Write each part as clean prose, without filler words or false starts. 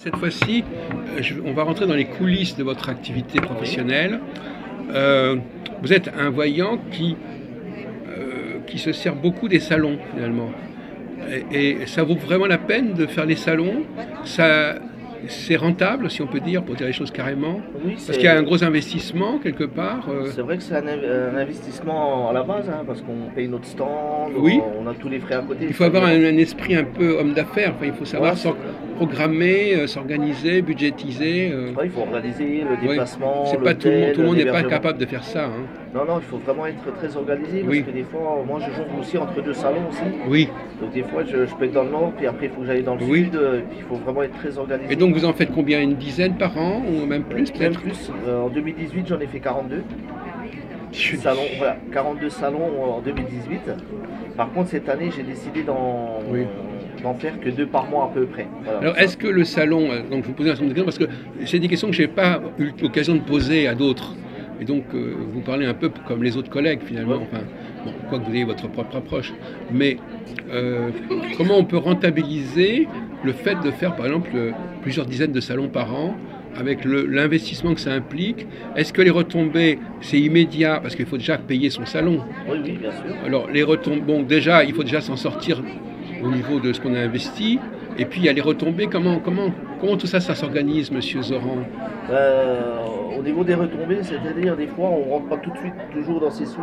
Cette fois-ci, on va rentrer dans les coulisses de votre activité professionnelle. Vous êtes un voyant qui se sert beaucoup des salons, finalement. Et ça vaut vraiment la peine de faire les salons. C'est rentable, si on peut dire, pour dire les choses carrément. Oui, Parce qu'il y a un gros investissement, quelque part. c'est vrai que c'est un investissement à la base, hein, parce qu'on paye notre stand, Oui, on a tous les frais à côté. il faut avoir un esprit un peu homme d'affaires. Enfin, il faut savoir Ouais, programmer, s'organiser, budgétiser. ouais, il faut organiser le Oui, déplacement, c'est pas tout l'hôtel, le monde n'est pas l'hébergement. capable de faire ça, hein. Non, non, il faut vraiment être très organisé, parce Oui, que des fois, moi je jongle aussi entre deux salons aussi. oui, Donc des fois, je peux être dans le nord, puis après il faut que j'aille dans le oui. sud, et puis il faut vraiment être très Et organisé. donc vous en faites combien? Une dizaine par an ou même plus Même peut-être? plus, en 2018 j'en ai fait 42 Je- salons, voilà, 42 salons en 2018. Par contre cette année j'ai décidé Oui. d'en faire que 2 par mois à peu près. Voilà, Alors est-ce que le salon, donc je vous pose un certain nombre de questions parce que c'est des questions que je n'ai pas eu l'occasion de poser à d'autres. Et donc vous parlez un peu comme les autres collègues finalement, Ouais. enfin, bon, quoi que vous ayez votre propre approche. Mais comment on peut rentabiliser le fait de faire par exemple plusieurs dizaines de salons par an avec l'investissement que ça implique? Est-ce que les retombées, c'est immédiat parce qu'il faut déjà payer son salon? Oui, oui, bien sûr. Alors les retombées, bon déjà il faut déjà s'en sortir au niveau de ce qu'on a investi. Et puis il y a les retombées. Comment tout ça s'organise, Monsieur Zoran? Au niveau des retombées, c'est-à-dire des fois on rentre pas tout de suite toujours dans ses sous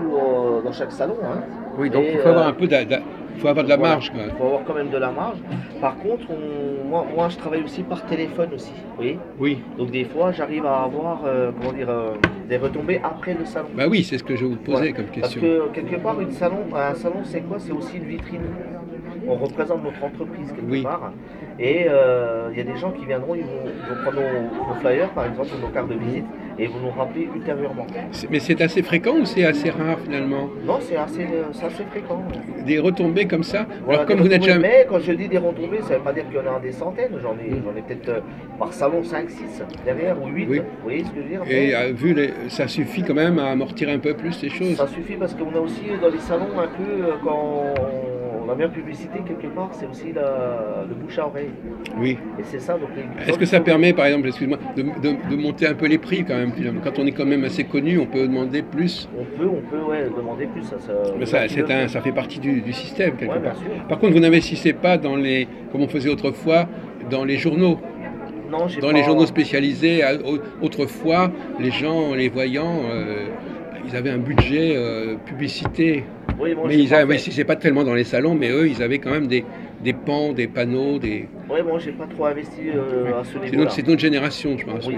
dans chaque salon, hein. Oui, donc Et il faut avoir un peu il faut avoir de la voilà, marge, quoi. il faut avoir quand même de la marge. Par contre, moi je travaille aussi par téléphone aussi, vous voyez. Oui, Donc des fois j'arrive à avoir comment dire, des retombées après le salon. bah oui, c'est ce que je vous Voilà. posais comme Parce question. que quelque part, un salon c'est quoi? C'est aussi une vitrine. On représente notre entreprise quelque Oui. part. Et il y a des gens qui viendront, ils vont prendre nos flyers par exemple, ou nos cartes de visite, et ils vont nous rappeler ultérieurement. Mais c'est assez fréquent ou c'est assez rare finalement? Non, c'est assez fréquent. Des retombées comme ça? Voilà, Alors des comme vous n'êtes retombées. jamais... Mais quand je dis des retombées, ça ne veut pas dire qu'il y en a des centaines. J'en ai peut-être par salon 5, 6 derrière, ou 8. Oui. Vous voyez ce que je veux dire? Et Mais ça suffit quand même à amortir un peu plus ces choses. ça suffit parce qu'on a aussi dans les salons un peu, quand on a bien publicité quelque part, c'est aussi le bouche à oreille. Oui. Et c'est ça. Donc, Est-ce que ça permet, par exemple, excuse-moi, de monter un peu les prix quand même finalement? Quand on est quand même assez connu, on peut demander plus. On peut ouais, demander plus. Mais ça fait partie du système quelque Ouais, bien part. sûr. Par contre, vous n'investissez pas comme on faisait autrefois, dans les journaux. Non, j'ai Dans pas. les journaux spécialisés, autrefois, les gens, les voyants, ils avaient un budget publicité. Oui, moi, Mais j'ai ils pas avaient, fait. c'est pas tellement dans les salons, mais eux, ils avaient quand même des pans, des panneaux, Ouais, moi, j'ai pas trop investi à ce C'est niveau-là. notre génération, je pense. Oui.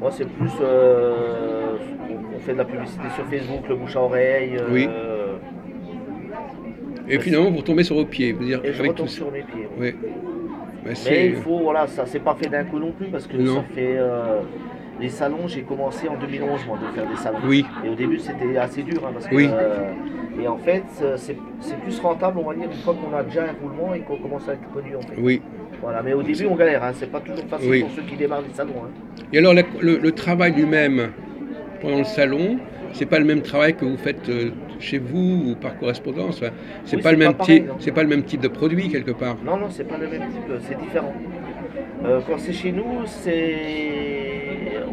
Moi, c'est plus. On fait de la publicité sur Facebook, le bouche à oreille. Oui. Et Mais finalement, vous retombez sur vos pieds. Vous dire, et je avec retombe tout ça. sur mes pieds. Oui. Bah, Mais il faut, voilà, ça s'est pas fait d'un coup non plus parce que Non. ça fait. Les salons, j'ai commencé en 2011 moi de faire des salons. Oui. Et au début c'était assez dur, hein, parce que Oui. et en fait c'est plus rentable on va dire une fois qu'on a déjà un roulement et qu'on commence à être connu en fait. Oui. Voilà, mais au début on galère, hein, c'est pas toujours facile Oui. pour ceux qui démarrent les salons, hein. Et alors, le travail lui-même pendant le salon, c'est pas le même travail que vous faites chez vous ou par correspondance. Enfin, c'est Oui, pas c'est le même pas pareil, type, non. c'est pas le même type de produit quelque part. Non, non, c'est pas le même type, c'est différent. Quand c'est chez nous,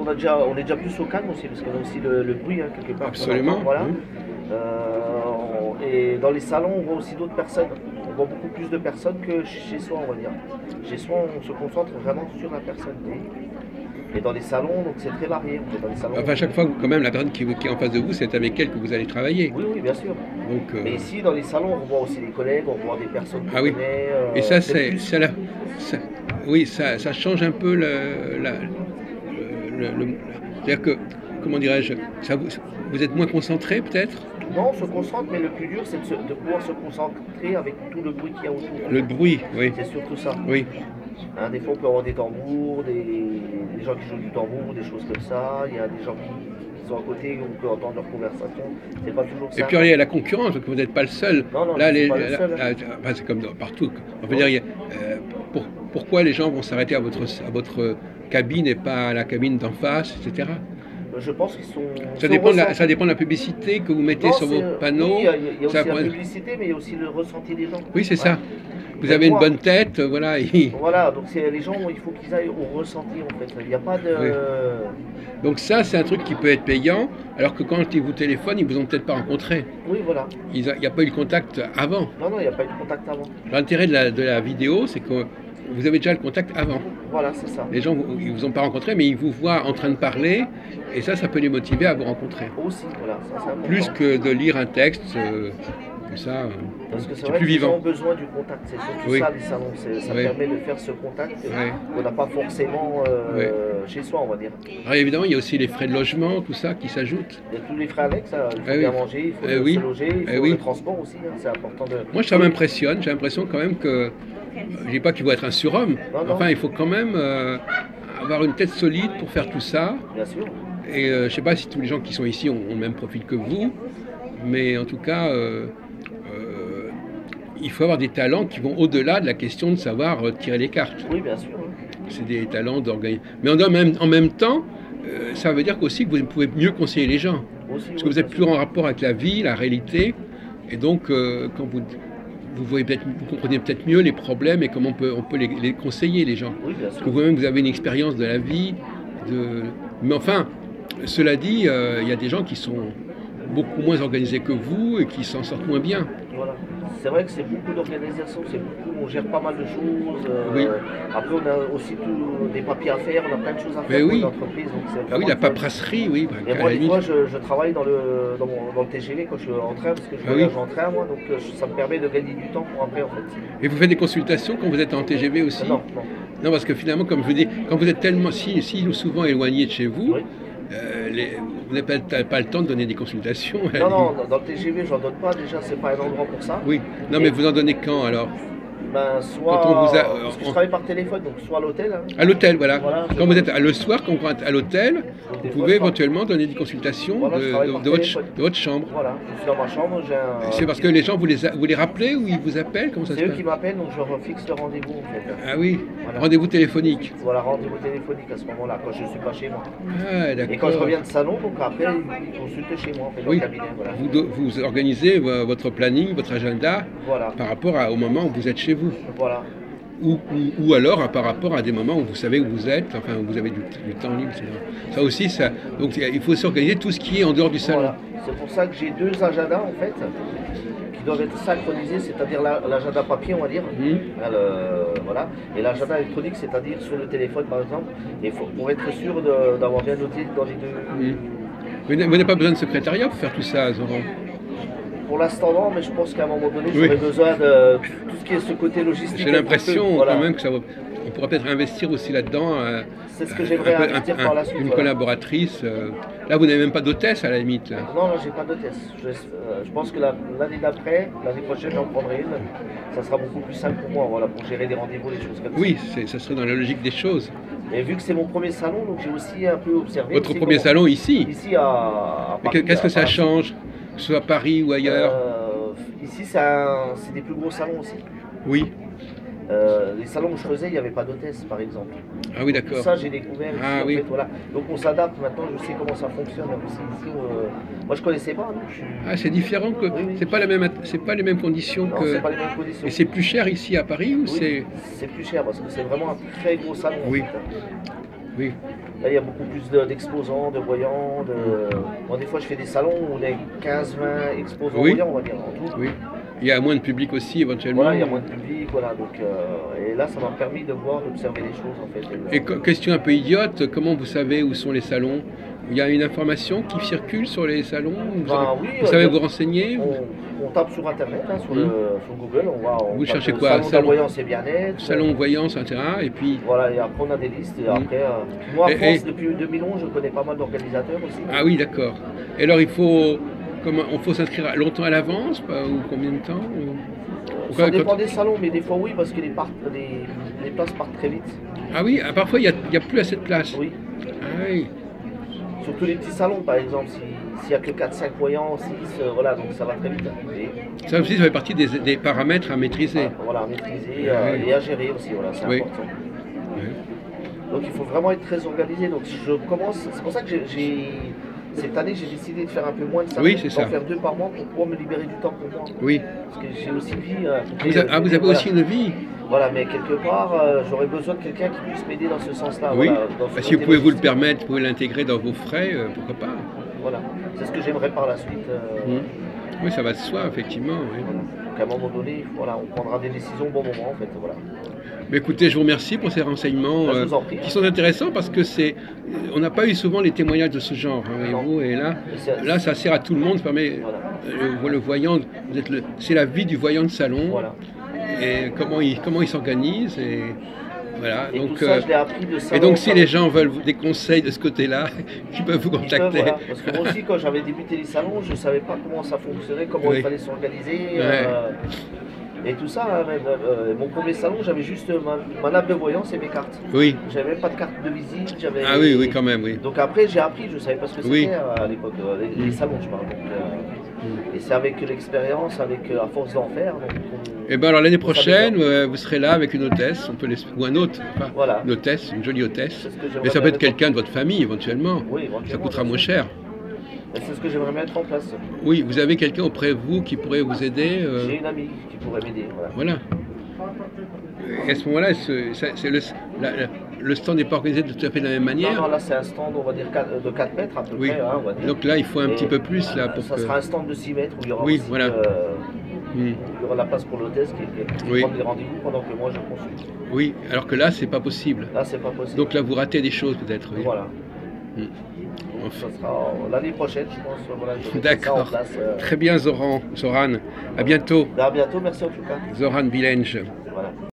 on est déjà plus au calme aussi, parce qu'on a aussi le bruit, hein, quelque part. Absolument. Voilà. Oui. Et dans les salons, on voit aussi d'autres personnes. On voit beaucoup plus de personnes que chez soi, on va dire. Chez soi, on se concentre vraiment sur la personne. Et dans les salons, donc c'est très varié. On est dans les salons. Enfin, à chaque fois, quand même, la personne qui est en face de vous, c'est avec elle que vous allez travailler. Oui, oui, bien sûr. Donc, Mais ici, dans les salons, on voit aussi des collègues, on voit des personnes qu'on ah oui. connaît. Et ça, plus- oui, ça change un peu c'est-à-dire que, comment dirais-je, vous êtes moins concentré peut-être? Non, on se concentre, mais le plus dur, c'est de pouvoir se concentrer avec tout le bruit qu'il y a autour. Le bruit, oui. C'est surtout ça. Oui. Hein, des fois, on peut avoir des tambours, des gens qui jouent du tambour, des choses comme ça. Il y a des gens qui sont à côté, on peut entendre leur conversation. C'est pas toujours Et ça. puis il y a la concurrence, parce que vous n'êtes pas le seul. Non, non, Là, je suis pas le seul, hein. enfin, c'est comme partout. On peut dire, pourquoi les gens vont s'arrêter à votre cabine et pas à la cabine d'en face, etc. Je pense qu'ils sont. Ça dépend de la publicité que vous mettez Non, sur vos panneaux. Oui, il y a aussi Ça la prend- publicité, mais il y a aussi le ressenti des gens. Oui, c'est Ouais. ça. vous avez une bonne tête, voilà. Voilà, donc les gens, il faut qu'ils aillent au ressenti en fait. Il n'y a pas de. Oui. Donc ça, c'est un truc qui peut être payant, alors que quand ils vous téléphonent, ils vous ont peut-être pas rencontré. Oui, voilà. Il n'y a pas eu de contact avant. Non, non, il n'y a pas eu de contact avant. L'intérêt de la vidéo, c'est que vous avez déjà le contact avant. Voilà, c'est ça. Les gens, ils vous ont pas rencontré, mais ils vous voient en train de parler, et ça peut les motiver à vous rencontrer. Aussi, voilà, ça c'est important. Plus que de lire un texte, comme ça, parce que c'est plus vrai que les gens vivant. ont besoin du contact, c'est surtout Oui. ça les salons, ça Oui. permet de faire ce contact Oui. qu'on n'a pas forcément Oui. chez soi, on va dire. Alors évidemment, il y a aussi les frais de logement, tout ça qui s'ajoutent. Il y a tous les frais avec ça, il faut Ah oui. bien manger, il faut Oui. se loger, il faut Oui. le transport aussi, hein, c'est important de... Moi, ça m'impressionne, j'ai l'impression quand même que, je dis pas qu'il faut être un surhomme, Non, non. enfin, il faut quand même avoir une tête solide pour faire tout ça. Bien sûr. Et je sais pas si tous les gens qui sont ici ont le même profil que vous, mais en tout cas, il faut avoir des talents qui vont au-delà de la question de savoir tirer les cartes. Oui, bien sûr. C'est des talents d'organisation. Mais en même temps, ça veut dire qu'aussi que vous pouvez mieux conseiller les gens. Aussi, Parce que vous êtes plus en rapport avec la vie, la réalité. Et donc, quand vous voyez vous comprenez peut-être mieux les problèmes et comment on peut les conseiller, les gens. Oui, bien Parce sûr. que vous-même, vous avez une expérience de la vie. Mais enfin, cela dit, il y a des gens qui sont beaucoup moins organisés que vous et qui s'en sortent moins bien. Voilà. C'est vrai que c'est beaucoup d'organisation, on gère pas mal de choses. Oui. Après, on a aussi des papiers à faire, on a plein de choses à faire Mais pour oui. une entreprise. Donc Ah oui, la paperasserie, oui. Et moi, des fois, je travaille dans le TGV quand je suis en train, parce que je voyage en train, moi, donc ça me permet de gagner du temps pour après, en fait. Et vous faites des consultations quand vous êtes en TGV aussi? Non, non. Non, parce que finalement, comme je vous dis, quand vous êtes tellement si souvent éloigné de chez vous, Oui. vous n'avez pas le temps de donner des consultations. Non, non, dans le TGV, j'en donne pas, déjà, c'est pas un endroit pour ça. Oui, non, mais vous en donnez quand alors? Ben, soit, Quand on vous a- parce que je travaille par téléphone, donc soit à l'hôtel. Hein. À l'hôtel, voilà. Voilà, Quand vous êtes le soir, quand vous êtes à l'hôtel, des vous fois, pouvez je éventuellement donner des consultations Voilà, je travaille par de téléphone. votre chambre. Voilà, je suis dans ma chambre, j'ai un... C'est parce que les gens, vous les rappelez ou ils vous appellent? Comment ça se C'est eux passe? qui m'appellent, donc je fixe le rendez-vous, en fait. Ah oui, Voilà. rendez-vous téléphonique. Voilà, rendez-vous téléphonique à ce moment-là, quand je ne suis pas chez moi. Ah, Et quand je d'accord. reviens de salon, donc après, ils consultent chez moi, en fait, dans Oui. le cabinet. Voilà. Vous organisez votre planning, votre agenda Voilà. par rapport au moment où vous êtes chez vous. Voilà. Ou alors par rapport à des moments où vous savez où vous êtes, enfin où vous avez du temps libre, etc. Ça aussi, donc il faut s'organiser tout ce qui est en dehors du salon. Voilà. C'est pour ça que j'ai deux agendas, en fait, qui doivent être synchronisés, c'est-à-dire l'agenda papier, on va dire, voilà, et l'agenda électronique, c'est-à-dire sur le téléphone, par exemple, et pour être sûr d'avoir bien noté dans les deux. Vous n'avez pas besoin de secrétariat pour faire tout ça, Zoran? Pour l'instant, non, mais je pense qu'à un moment donné, Oui. j'aurais besoin de tout ce qui est ce côté logistique. J'ai l'impression Voilà. quand même que on pourrait peut-être investir aussi là-dedans. C'est ce que j'aimerais investir par la suite. Une voilà. collaboratrice. Là, vous n'avez même pas d'hôtesse à la limite. Là. Non, là, j'ai pas d'hôtesse. Je pense que l'année d'après, l'année prochaine, j'en prendrai une. Ça sera beaucoup plus simple pour moi, voilà, pour gérer des rendez-vous, des choses comme ça. Oui, ça serait dans la logique des choses. Et vu que c'est mon premier salon, donc j'ai aussi un peu observé. Votre aussi premier comment- salon ici. Ici à Mais Paris. qu'est-ce que à ça Paris. change, que ce soit à Paris ou ailleurs? Ici, c'est des plus gros salons aussi. Oui. Les salons que je faisais, il n'y avait pas d'hôtesse, par exemple. Ah oui, d'accord. Ça, j'ai découvert ici, Ah en oui. fait, voilà. Donc on s'adapte maintenant, je sais comment ça fonctionne. Ici, moi, je connaissais pas. Donc Ah, c'est différent que. Oui, oui. C'est pas les mêmes conditions Non, que. c'est pas les mêmes conditions. Et c'est plus cher ici à Paris ou Oui, c'est plus cher parce que c'est vraiment un très gros salon. en Oui. fait. Oui. Là, il y a beaucoup plus d'exposants, de voyants. Moi, des fois, je fais des salons où on est 15-20 exposants Oui. voyants, on va dire, en tout. Oui. Il y a moins de public aussi éventuellement. Voilà, il y a moins de public, voilà. Donc, et là, ça m'a permis de voir, d'observer les choses, en fait. Et question un peu idiote, comment vous savez où sont les salons? Il y a une information qui circule sur les salons? Vous savez vous renseigner? On tape sur Internet, hein, sur Google, Vous tape cherchez quoi? salon de la voyance et bien-être. Salon voyance, etc. Et puis. Voilà, et après on a des listes. Et après, moi en Et- France, depuis 2011, je connais pas mal d'organisateurs aussi. Ah oui, d'accord. Et alors il faut s'inscrire longtemps à l'avance ou combien de temps Ça dépend des salons, mais des fois oui, parce que les places partent très vite. Ah oui, parfois il y a plus assez de place. Oui. Ah oui. Surtout les petits salons, par exemple, s'il n'y a que 4-5 voyants, 6, voilà, donc ça va très vite. Ça aussi, ça fait partie des paramètres à maîtriser. Voilà, à maîtriser Oui. et à gérer aussi, voilà, c'est Oui. important. Oui. Donc il faut vraiment être très organisé. Donc je commence, c'est pour ça que cette année, j'ai décidé de faire un peu moins de salons, Oui, c'est ça. d'en faire 2 par mois pour pouvoir me libérer du temps pour moi. Oui. Parce que j'ai aussi une vie. Vous avez voilà. aussi une vie. Voilà, mais quelque part, j'aurais besoin de quelqu'un qui puisse m'aider dans ce sens-là. Oui. Voilà, dans ce Si vous côté pouvez vous le logistique. permettre, vous pouvez l'intégrer dans vos frais, pourquoi pas. Voilà, c'est ce que j'aimerais par la suite. Oui, ça va de soi, effectivement. Oui. Voilà. Donc à un moment donné, voilà, on prendra des décisions au bon moment, en fait. Voilà. Mais écoutez, je vous remercie pour ces renseignements Ben, je vous en prie. qui sont intéressants parce que on n'a pas eu souvent les témoignages de ce genre, hein, voyez-vous, et là, ça sert à tout le monde. Ça permet, Voilà. le voyant, c'est la vie du voyant de salon, Voilà. et comment il s'organise, et voilà. Et Donc, tout ça, je l'ai appris de salon et donc, en si salon. les gens veulent des conseils de ce côté-là, ils peuvent vous Ils peuvent, contacter. voilà. Parce que moi aussi, quand j'avais débuté les salons, je ne savais pas comment ça fonctionnait, comment Oui. il fallait s'organiser. Ouais. Et tout ça, hein, mon premier salon, j'avais juste ma nappe de voyance et mes cartes. Oui. J'avais même pas de carte de visite. Ah oui, oui, quand même, oui. Donc après, j'ai appris, je ne savais pas ce que c'était Oui. à l'époque, les salons, je parle. Et c'est avec l'expérience, à force d'en faire. Donc, Et bien alors l'année on prochaine, s'améliore. vous serez là avec une hôtesse, ou un hôte, enfin, Voilà. une hôtesse, une jolie hôtesse. C'est ce que j'aimerais Mais ça peut bien être quelqu'un de votre famille éventuellement. Oui, éventuellement, Ça coûtera bien moins sûr. cher. Et c'est ce que j'aimerais mettre en place. Oui, vous avez quelqu'un auprès de vous qui pourrait vous aider. J'ai une amie qui pourrait m'aider. Voilà. Voilà. Et à ce moment-là, le stand n'est pas organisé de tout à fait de la même Non, manière. non, là c'est un stand, on va dire, de 4 mètres à peu Oui. près. Hein, on va dire. Donc là, il faut un Et petit peu plus là pour ça que. sera un stand de 6 mètres où il y aura Oui, aussi, voilà. il y aura la place pour l'hôtesse qui Oui. prend des rendez-vous pendant que moi je consulte. Oui, alors que là, c'est pas possible. Là c'est pas possible. Donc là, vous ratez des choses peut-être. Oui. Voilà. Mm. Donc, ça sera l'année prochaine, je pense. Voilà, je vais mettre ça en D'accord. place. Très bien, Zoran. À bientôt. À bientôt, merci en tout cas. Zoran Bilenge. Voilà.